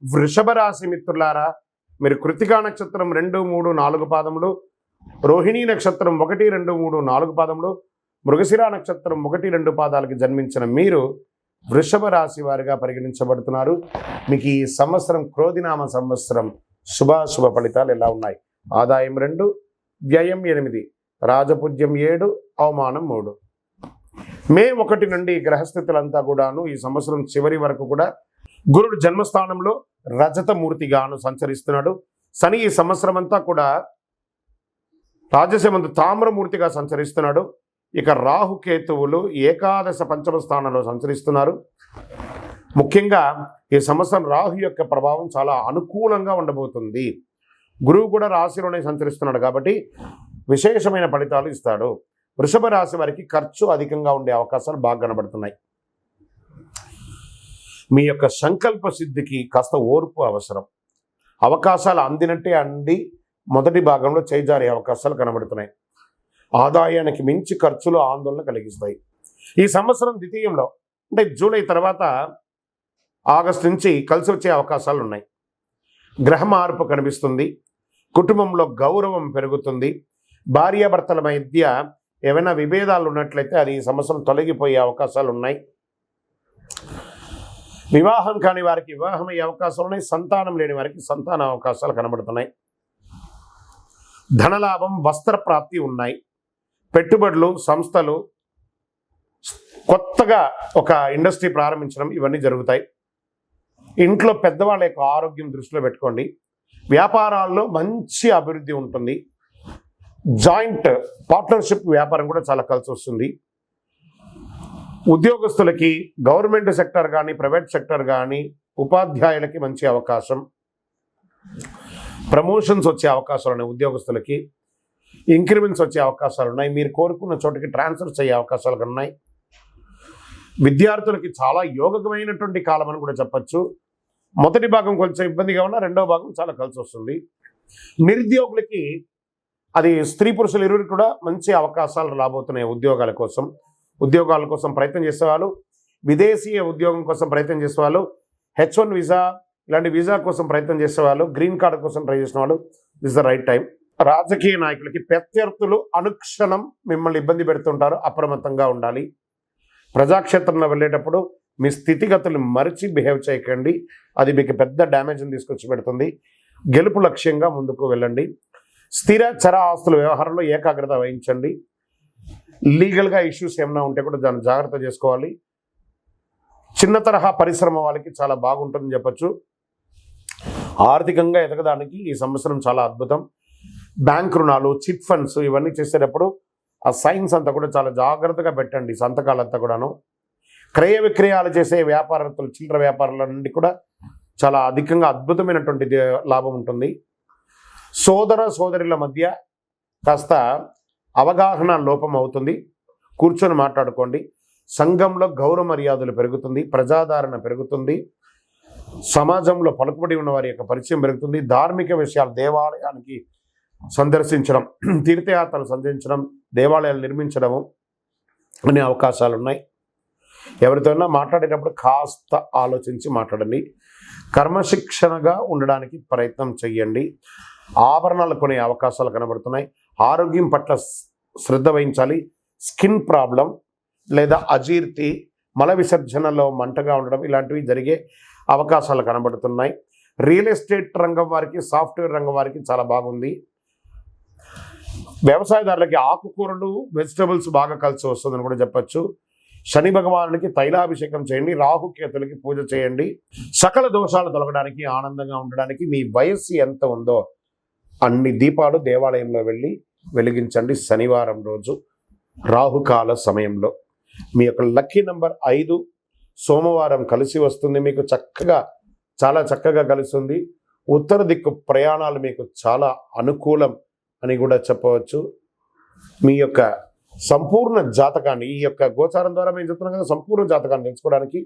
వృషభ రాశి మిత్రులారా, మీరు కృతికా నక్షత్రం 2, 3, 4 పాదములు, రోహిణీ నక్షత్రం 1, 2, 3, 4 పాదములు, మృగశిర నక్షత్రం 1, 2 పాదాలకి జన్మించిన మీరు వృషభ రాశి వారిగా పరిగణించబడుతున్నారు. మీకు ఈ సంవత్సరం క్రోధినామ సంవత్సరం శుభాశుభ ఫలితాలు ఎలా ఉన్నాయి? ఆదాయం 2, వ్యయం 8, రాజపూజ్యం 7, అవమానం 3. మే 1 నుండి గ్రహస్థితులంతా కూడాను ఈ సంవత్సరం చివరి వరకు కూడా గురుడు జన్మస్థానంలో రజతమూర్తిగాను సంచరిస్తున్నాడు. శని ఈ సంవత్సరం అంతా కూడా రాజసమందు తామ్రమూర్తిగా సంచరిస్తున్నాడు. ఇక రాహుకేతువులు ఏకాదశ పంచమ స్థానంలో సంచరిస్తున్నారు. ముఖ్యంగా ఈ సంవత్సరం రాహు యొక్క ప్రభావం చాలా అనుకూలంగా ఉండబోతుంది. గురువు కూడా రాశిలోనే సంచరిస్తున్నాడు కాబట్టి విశేషమైన ఫలితాలు ఇస్తాడు. వృషభ రాశి వారికి ఖర్చు అధికంగా ఉండే అవకాశాలు బాగా కనబడుతున్నాయి. మీ యొక్క సంకల్ప సిద్ధికి కాస్త ఓర్పు అవసరం. అవకాశాలు అందినట్టే అంది మొదటి భాగంలో చేజారే అవకాశాలు కనబడుతున్నాయి. ఆదాయానికి మించి ఖర్చులు ఆందోళన కలిగిస్తాయి. ఈ సంవత్సరం ద్వితీయంలో అంటే జూలై తర్వాత ఆగస్టు నుంచి కలిసి వచ్చే అవకాశాలు ఉన్నాయి. గ్రహ మార్పు కనిపిస్తుంది. కుటుంబంలో గౌరవం పెరుగుతుంది. భార్యాభర్తల మధ్య ఏమైనా విభేదాలు ఉన్నట్లయితే అది ఈ సంవత్సరం తొలగిపోయే అవకాశాలు ఉన్నాయి. వివాహం కాని వారికి వివాహం అయ్యే అవకాశాలు ఉన్నాయి. సంతానం లేని వారికి సంతాన అవకాశాలు కనబడుతున్నాయి. ధనలాభం, వస్త్ర ప్రాప్తి ఉన్నాయి. పెట్టుబడులు, సంస్థలు, కొత్తగా ఒక ఇండస్ట్రీ ప్రారంభించడం ఇవన్నీ జరుగుతాయి. ఇంట్లో పెద్దవాళ్ళ యొక్క ఆరోగ్యం దృష్టిలో పెట్టుకోండి. వ్యాపారాల్లో మంచి అభివృద్ధి ఉంటుంది. జాయింట్ పార్ట్నర్షిప్ వ్యాపారం కూడా చాలా కలిసి వస్తుంది. ఉద్యోగస్తులకి గవర్నమెంట్ సెక్టర్ కానీ ప్రైవేట్ సెక్టర్ కానీ ఉపాధ్యాయులకి మంచి అవకాశం. ప్రమోషన్స్ వచ్చే అవకాశాలు ఉన్నాయి. ఉద్యోగస్తులకి ఇంక్రిమెంట్స్ వచ్చే అవకాశాలు ఉన్నాయి. మీరు కోరుకున్న చోటికి ట్రాన్స్ఫర్స్ అయ్యే అవకాశాలు ఉన్నాయి. విద్యార్థులకి చాలా యోగకమైనటువంటి కాలం అని కూడా చెప్పచ్చు. మొదటి భాగం కొంచెం ఇబ్బందిగా ఉన్నా రెండవ భాగం చాలా కలిసి వస్తుంది. నిరుద్యోగులకి అది స్త్రీ పురుషులు ఇరువురికి కూడా మంచి అవకాశాలు రాబోతున్నాయి. ఉద్యోగాల కోసం ప్రయత్నం చేసేవాళ్ళు, విదేశీయ ఉద్యోగం కోసం ప్రయత్నం చేసేవాళ్ళు, H1 వీసా ఇలాంటి వీసా కోసం ప్రయత్నం చేసేవాళ్ళు, గ్రీన్ కార్డు కోసం ట్రై చేసిన వాళ్ళు, దిస్ ద రైట్ టైం. రాజకీయ నాయకులకి ప్రత్యర్థులు అనుక్షణం మిమ్మల్ని ఇబ్బంది పెడుతుంటారు. అప్రమత్తంగా ఉండాలి. ప్రజాక్షేత్రంలో వెళ్ళేటప్పుడు మీ స్థితిగతులు మరిచి బిహేవ్ చేయకండి. అది మీకు పెద్ద డ్యామేజ్ని తీసుకొచ్చి పెడుతుంది. గెలుపు లక్ష్యంగా ముందుకు వెళ్ళండి. స్థిర చర ఆస్తుల వ్యవహారంలో ఏకాగ్రత వహించండి. లీగల్గా ఇష్యూస్ ఏమైనా ఉంటే కూడా దాన్ని జాగ్రత్త చేసుకోవాలి. చిన్న తరహా పరిశ్రమ వాళ్ళకి చాలా బాగుంటుందని చెప్పచ్చు. ఆర్థికంగా ఎదగడానికి ఈ సంవత్సరం చాలా అద్భుతం. బ్యాంక్ రుణాలు, చిట్ ఫండ్స్ ఇవన్నీ చేసేటప్పుడు ఆ సైన్స్ అంతా కూడా చాలా జాగ్రత్తగా పెట్టండి. సంతకాలంతా కూడాను. క్రయ విక్రయాలు చేసే వ్యాపారస్తులు, చిల్లర వ్యాపారాల నుండి కూడా చాలా అధికంగా అద్భుతమైనటువంటి లాభం ఉంటుంది. సోదర సోదరుల మధ్య కాస్త అవగాహన లోపం అవుతుంది. కూర్చొని మాట్లాడుకోండి. సంఘంలో గౌరవ మర్యాదలు పెరుగుతుంది. ప్రజాదరణ పెరుగుతుంది. సమాజంలో పలుకుబడి ఉన్న వారి యొక్క పరిచయం పెరుగుతుంది. ధార్మిక విషయాలు, దేవాలయానికి సందర్శించడం, తీర్థయాత్రలు సందర్శించడం, దేవాలయాలు నిర్మించడము అనే అవకాశాలు ఉన్నాయి. ఎవరితోనైనా మాట్లాడేటప్పుడు కాస్త ఆలోచించి మాట్లాడండి. కర్మశిక్షణగా ఉండడానికి ప్రయత్నం చేయండి. ఆభరణాలు కొనే అవకాశాలు కనబడుతున్నాయి. ఆరోగ్యం పట్ల శ్రద్ధ వహించాలి. స్కిన్ ప్రాబ్లం లేదా అజీర్తి, మల విసర్జనలో మంటగా ఉండడం ఇలాంటివి జరిగే అవకాశాలు కనబడుతున్నాయి. రియల్ ఎస్టేట్ రంగం వారికి, సాఫ్ట్వేర్ రంగం వారికి చాలా బాగుంది. వ్యవసాయదారులకి ఆకుకూరలు, వెజిటబుల్స్ బాగా కలిసి వస్తుందని కూడా చెప్పచ్చు. శని భగవానునికి తైలాభిషేకం చేయండి. రాహుకేతులకి పూజ చేయండి. సకల దోషాలు తొలగడానికి, ఆనందంగా ఉండడానికి మీ వయస్సు ఎంత ఉందో అన్ని దీపాలు దేవాలయంలో వెళ్ళి వెలిగించండి. శనివారం రోజు రాహుకాల సమయంలో మీ యొక్క లక్కీ నెంబర్ 5. సోమవారం కలిసి వస్తుంది. మీకు చాలా చక్కగా కలుస్తుంది. ఉత్తర దిక్కు ప్రయాణాలు మీకు చాలా అనుకూలం అని కూడా చెప్పవచ్చు. మీ యొక్క సంపూర్ణ జాతకాన్ని, ఈ యొక్క గోచారం ద్వారా మేము చెప్తున్నాం కదా, సంపూర్ణ జాతకాన్ని తెలుసుకోవడానికి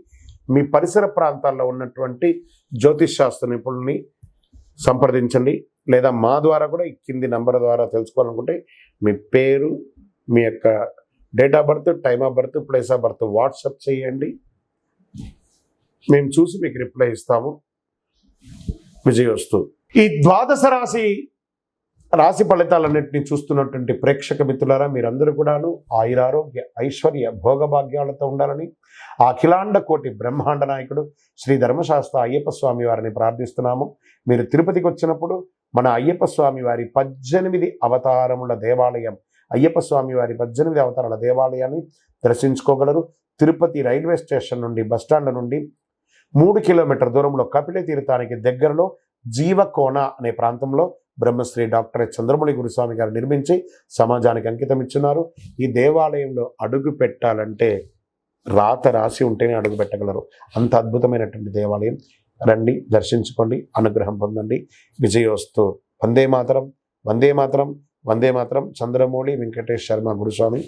మీ పరిసర ప్రాంతాల్లో ఉన్నటువంటి జ్యోతిష్ శాస్త్ర నిపుణుల్ని సంప్రదించండి. లేదా మా ద్వారా కూడా ఈ కింది నంబర్ ద్వారా తెలుసుకోవాలనుకుంటే మీ పేరు, మీ యొక్క date of birth, time of birth, place of birth WhatsApp చేయండి. మేము చూసి మీకు రిప్లై ఇస్తాము. విజయోస్తు. ఈ ద్వాదశ రాశి ఫలితాలన్నింటినీ చూస్తున్నటువంటి ప్రేక్షక మిత్రులారా, మీరందరూ కూడాను ఆయురారోగ్య ఐశ్వర్య భోగభాగ్యాలతో ఉండాలని ఆ అఖిలాండ కోటి బ్రహ్మాండ నాయకుడు శ్రీ ధర్మశాస్త్ర అయ్యప్ప స్వామి వారిని ప్రార్థిస్తున్నాము. మీరు తిరుపతికి వచ్చినప్పుడు మన అయ్యప్ప స్వామి వారి 18 అవతారముల దేవాలయం, అయ్యప్ప స్వామి వారి 18 అవతారాల దేవాలయాన్ని దర్శించుకోగలరు. తిరుపతి రైల్వే స్టేషన్ నుండి బస్టాండ్ నుండి 3 కిలోమీటర్ దూరంలో కపిల తీర్థానికి దగ్గరలో జీవకోన అనే ప్రాంతంలో బ్రహ్మశ్రీ డాక్టర్ చంద్రమౌళి గురుస్వామి గారు నిర్మించి సమాజానికి అంకితం ఇచ్చున్నారు. ఈ దేవాలయంలో అడుగు పెట్టాలంటే రాత రాసి ఉంటేనే అడుగు పెట్టగలరు. అంత అద్భుతమైనటువంటి దేవాలయం. రండి, దర్శించుకోండి, అనుగ్రహం పొందండి. విజయోస్తు. వందే మాతరం, వందే మాతరం, వందే మాతరం. చంద్రమౌళి వెంకటేష్ శర్మ గురుస్వామి.